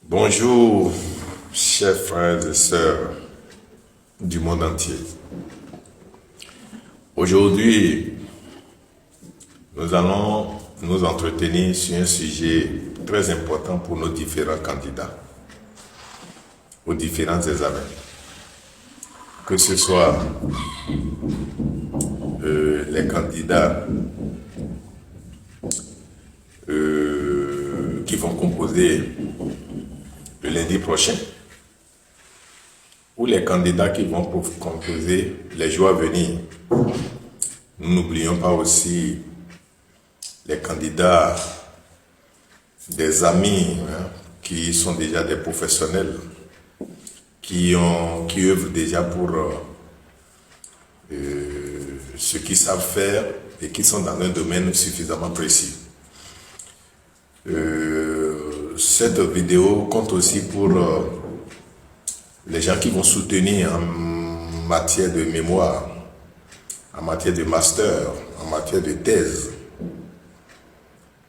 Bonjour, chers frères et sœurs du monde entier. Aujourd'hui, nous allons nous entretenir sur un sujet très important pour nos différents candidats aux différents examens. Que ce soit les candidats qui vont composer le lundi prochain, ou les candidats qui vont composer les jours à venir. Nous n'oublions pas aussi les candidats des amis qui sont déjà des professionnels, qui œuvrent déjà pour ce qu'ils savent faire et qui sont dans un domaine suffisamment précis. Cette vidéo compte aussi pour les gens qui vont soutenir en matière de mémoire, en matière de master, en matière de thèse.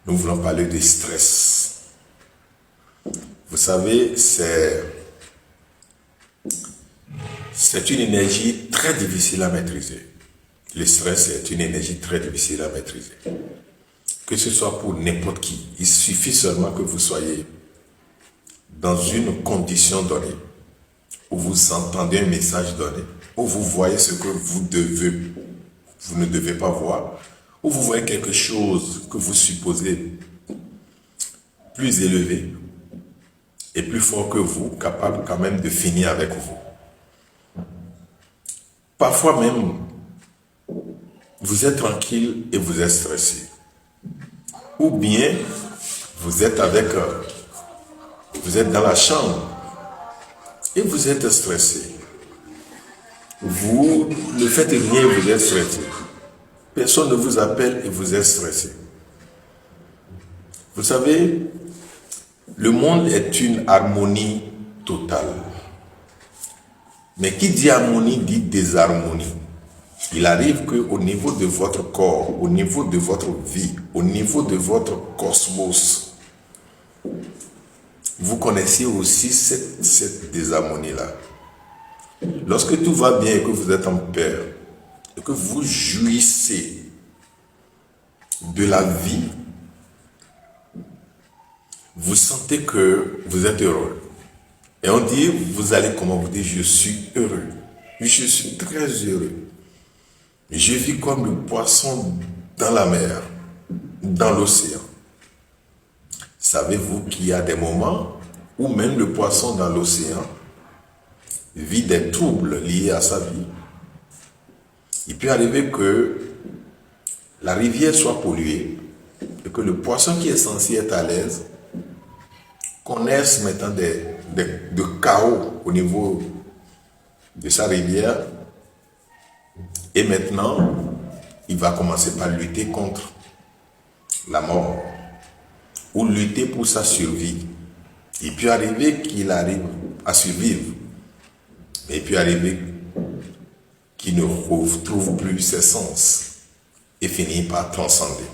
Nous voulons parler du stress. Vous savez, c'est une énergie très difficile à maîtriser. Le stress est une énergie très difficile à maîtriser. Que ce soit pour n'importe qui, il suffit seulement que vous soyez dans une condition donnée, où vous entendez un message donné, où vous voyez ce que vous ne devez pas voir, où vous voyez quelque chose que vous supposez plus élevé et plus fort que vous, capable quand même de finir avec vous. Parfois même, vous êtes tranquille et vous êtes stressé. Ou bien, vous êtes dans la chambre et vous êtes stressé. Vous ne faites rien et vous êtes stressé. Personne ne vous appelle et vous êtes stressé. Vous savez, le monde est une harmonie totale. Mais qui dit harmonie dit désharmonie. Il arrive qu'au niveau de votre corps, au niveau de votre vie, au niveau de votre cosmos, vous connaissez aussi cette désharmonie-là. Lorsque tout va bien et que vous êtes en paix, et que vous jouissez de la vie, vous sentez que vous êtes heureux. Et on dit, vous allez comment vous dire, je suis heureux. Je suis très heureux. Je vis comme le poisson dans la mer, dans l'océan. Savez-vous qu'il y a des moments où même le poisson dans l'océan vit des troubles liés à sa vie? Il peut arriver que la rivière soit polluée et que le poisson qui est censé être à l'aise connaisse maintenant de chaos au niveau de sa rivière. Et maintenant, il va commencer par lutter contre la mort ou lutter pour sa survie. Il peut arriver qu'il arrive à survivre, mais il peut arriver qu'il ne retrouve plus ses sens et finit par transcender.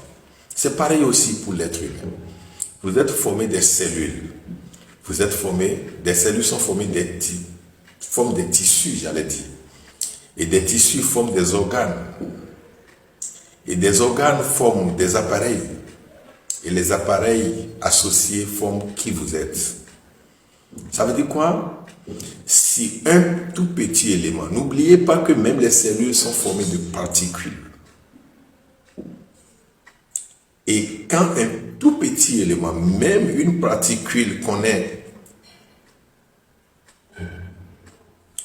C'est pareil aussi pour l'être humain. Vous êtes formé des cellules. Des cellules sont formées forment des tissus, j'allais dire. Et des tissus forment des organes. Et des organes forment des appareils. Et les appareils associés forment qui vous êtes. Ça veut dire quoi? Si un tout petit élément, n'oubliez pas que même les cellules sont formées de particules. Et quand un tout petit élément, même une particule connaît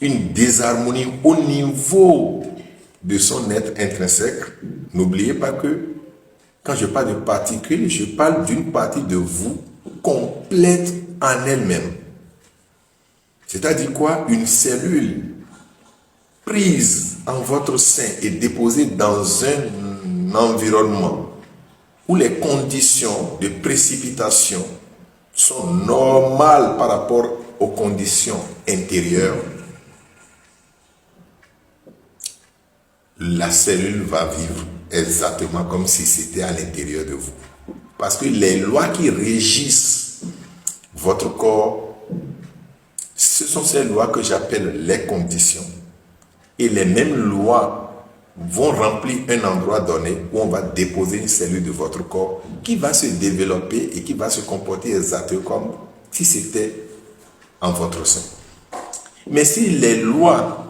une désharmonie au niveau de son être intrinsèque, n'oubliez pas que quand je parle de particules, je parle d'une partie de vous complète en elle-même. C'est-à-dire quoi? Une cellule prise en votre sein et déposée dans un environnement où les conditions de précipitation sont normales par rapport aux conditions intérieures, la cellule va vivre exactement comme si c'était à l'intérieur de vous. Parce que les lois qui régissent votre corps sont ces lois que j'appelle les conditions. Et les mêmes lois vont remplir un endroit donné où on va déposer une cellule de votre corps qui va se développer et qui va se comporter exactement comme si c'était en votre sein. Mais si les lois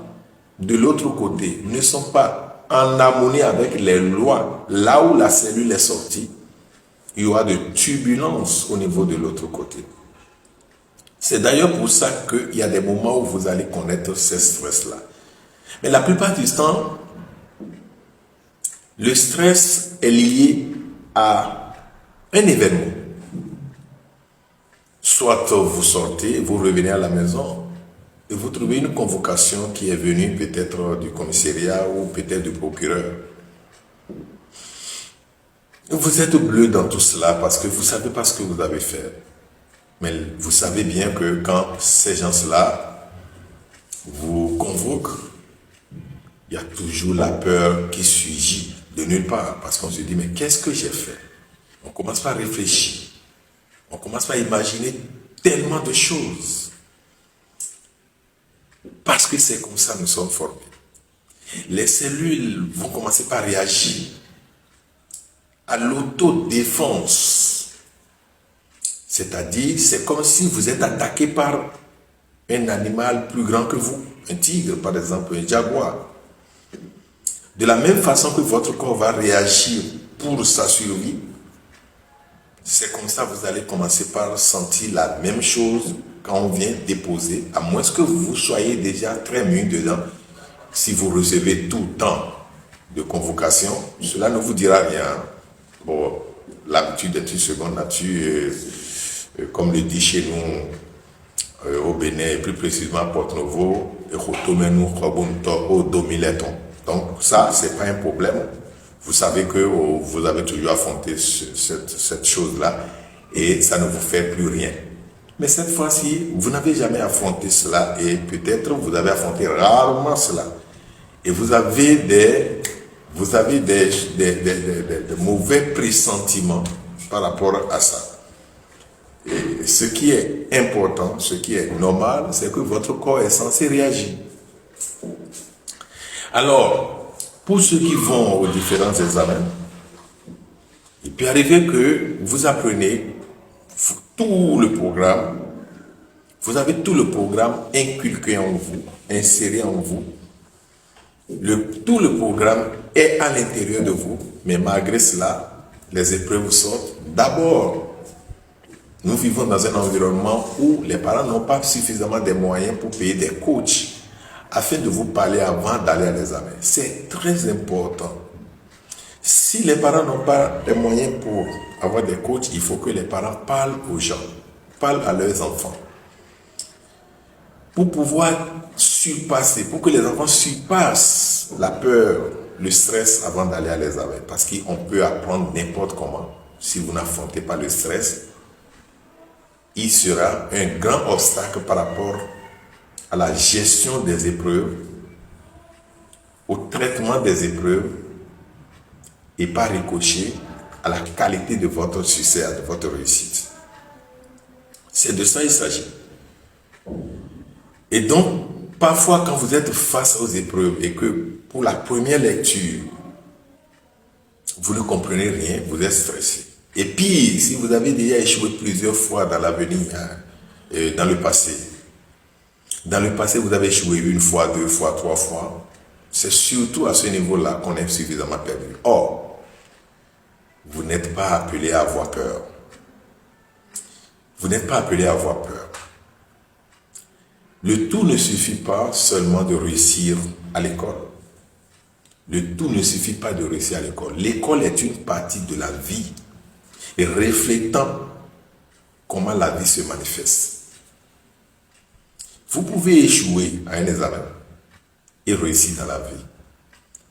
de l'autre côté ne sont pas en harmonie avec les lois là où la cellule est sortie, il y aura de turbulences au niveau de l'autre côté. C'est d'ailleurs pour ça qu'il y a des moments où vous allez connaître ces stress-là. Mais la plupart du temps, le stress est lié à un événement. Soit vous sortez, vous revenez à la maison et vous trouvez une convocation qui est venue peut-être du commissariat ou peut-être du procureur. Vous êtes bleu dans tout cela parce que vous ne savez pas ce que vous avez fait. Mais vous savez bien que quand ces gens-là vous convoquent, il y a toujours la peur qui surgit de nulle part. Parce qu'on se dit, mais qu'est-ce que j'ai fait? On commence par réfléchir. On commence par imaginer tellement de choses. Parce que c'est comme ça que nous sommes formés. Les cellules vont commencer par réagir à l'autodéfense. C'est-à-dire, c'est comme si vous êtes attaqué par un animal plus grand que vous. Un tigre, par exemple, un jaguar. De la même façon que votre corps va réagir pour sa survie, c'est comme ça que vous allez commencer par sentir la même chose quand on vient déposer, à moins que vous soyez déjà très mûr dedans. Si vous recevez tout le temps de convocation, cela ne vous dira rien. Bon, l'habitude est une seconde nature, comme le dit chez nous au Bénin, et plus précisément à Porto-Novo, donc ça, ce n'est pas un problème. Vous savez que vous avez toujours affronté cette chose-là et ça ne vous fait plus rien. Mais cette fois-ci, vous n'avez jamais affronté cela et peut-être vous avez affronté rarement cela. Et vous avez des mauvais pressentiments par rapport à ça. Et ce qui est important, ce qui est normal, c'est que votre corps est censé réagir. Alors, pour ceux qui vont aux différents examens, il peut arriver que vous apprenez tout le programme, vous avez tout le programme inculqué en vous, inséré en vous. Tout le programme est à l'intérieur de vous, mais malgré cela, les épreuves sortent. D'abord, nous vivons dans un environnement où les parents n'ont pas suffisamment de moyens pour payer des coachs afin de vous parler avant d'aller à l'examen. C'est très important. Si les parents n'ont pas les moyens pour avoir des coachs, il faut que les parents parlent aux gens, parlent à leurs enfants. Pour pouvoir surpasser, pour que les enfants surpassent la peur, le stress avant d'aller à l'examen. Parce qu'on peut apprendre n'importe comment. Si vous n'affrontez pas le stress, il sera un grand obstacle par rapport à la gestion des épreuves, au traitement des épreuves et par ricochet à la qualité de votre succès, de votre réussite. C'est de ça qu'il s'agit. Et donc, parfois quand vous êtes face aux épreuves et que pour la première lecture, vous ne comprenez rien, vous êtes stressé. Et puis, si vous avez déjà échoué plusieurs fois dans l'avenir, dans le passé, vous avez échoué une fois, deux fois, trois fois, c'est surtout à ce niveau-là qu'on est suffisamment perdu. Or, vous n'êtes pas appelé à avoir peur. Vous n'êtes pas appelé à avoir peur. Le tout ne suffit pas seulement de réussir à l'école. Le tout ne suffit pas de réussir à l'école. L'école est une partie de la vie et reflétant comment la vie se manifeste. Vous pouvez échouer à un examen et réussir dans la vie.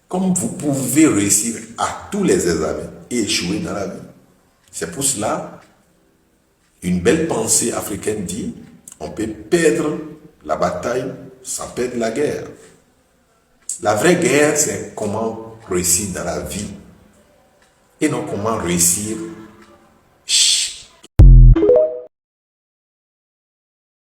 Comme vous pouvez réussir à tous les examens et échouer dans la vie. C'est pour cela, une belle pensée africaine dit, on peut perdre la bataille sans perdre la guerre. La vraie guerre, c'est comment réussir dans la vie et non comment réussir